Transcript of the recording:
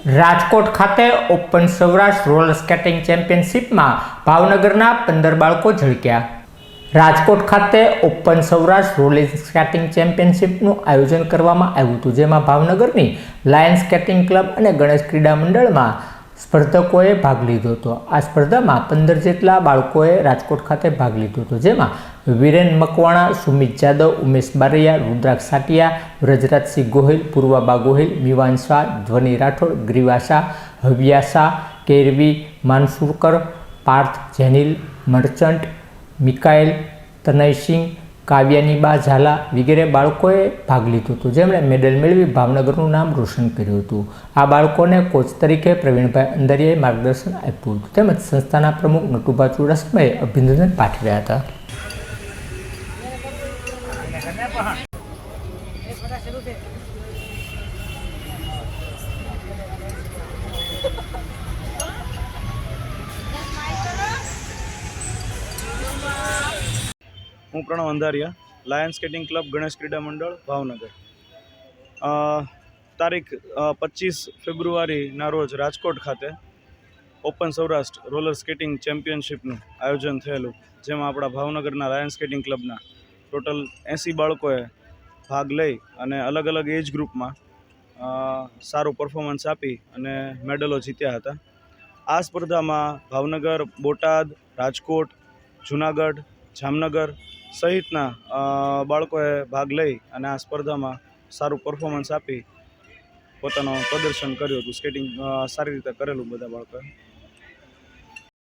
રાજકોટ ખાતે open Saurashtra roller skating ચેમ્પિયનશિપમાં ભાવનગરના 15 બાળકો ઝળક્યા। રાજકોટ ખાતે ઓપન સૌરાષ્ટ્ર રોલર સ્કેટિંગ ચેમ્પિયનશિપનું આયોજન કરવામાં આવ્યું હતું, જેમાં ભાવનગરની લાયન્સ સ્કેટિંગ ક્લબ અને ગણેશ ક્રીડા મંડળમાં સ્પર્ધકોએ ભાગ લીધો હતો। આ સ્પર્ધામાં 15 જેટલા બાળકોએ રાજકોટ ખાતે ભાગ લીધો હતો, જેમાં વીરેન મકવાણા, સુમિત જાદવ, ઉમેશ બારૈયા, રુદ્રાક્ષ સાટિયા, વ્રજરાજસિંહ ગોહિલ, પૂર્વાબા ગોહિલ, મિવાન શાહ, ધ્વની રાઠોડ, ગ્રીવા શાહ, હવિયા શાહ, કેરવી માનસુરકર, પાર્થ જેનિલ, મર્ચન્ટ, મિકાએલ, તનયસિંહ, કાવ્યાનીબા ઝાલા વગેરે બાળકોએ ભાગ લીધો હતો, જેમણે મેડલ મેળવી ભાવનગરનું નામ રોશન કર્યું હતું। આ બાળકોને કોચ તરીકે પ્રવીણભાઈ અંદરિયાએ માર્ગદર્શન આપ્યું હતું, તેમજ સંસ્થાના પ્રમુખ નટુભા ચુડાસમાએ અભિનંદન પાઠવ્યા હતા। હું Pranav Andhariya, Lions skating club Ganesh Krida Mandal Bhavnagar. તારીખ 25 ફેબ્રુઆરીના રોજ રાજકોટ ખાતે ઓપન સૌરાષ્ટ્ર રોલર સ્કેટિંગ ચેમ્પિયનશિપનું આયોજન થયેલું, જેમાં આપણા ભાવનગરના લાયન્સ સ્કેટિંગ ક્લબના ટોટલ 80 બાળકોએ ભાગ લઈ અને અલગ અલગ એજ ગ્રુપમાં સારું પરફોર્મન્સ આપી અને મેડલો જીત્યા હતા। આ સ્પર્ધામાં ભાવનગર, બોટાદ, રાજકોટ, જુનાગઢ, જામનગર સહિતના બાળકોએ ભાગ લઈ અને આ સ્પર્ધામાં સારું પરફોર્મન્સ આપી પોતાનું પ્રદર્શન કર્યું હતું। સ્કેટિંગ સારી રીતે કરેલું બધા બાળકોએ।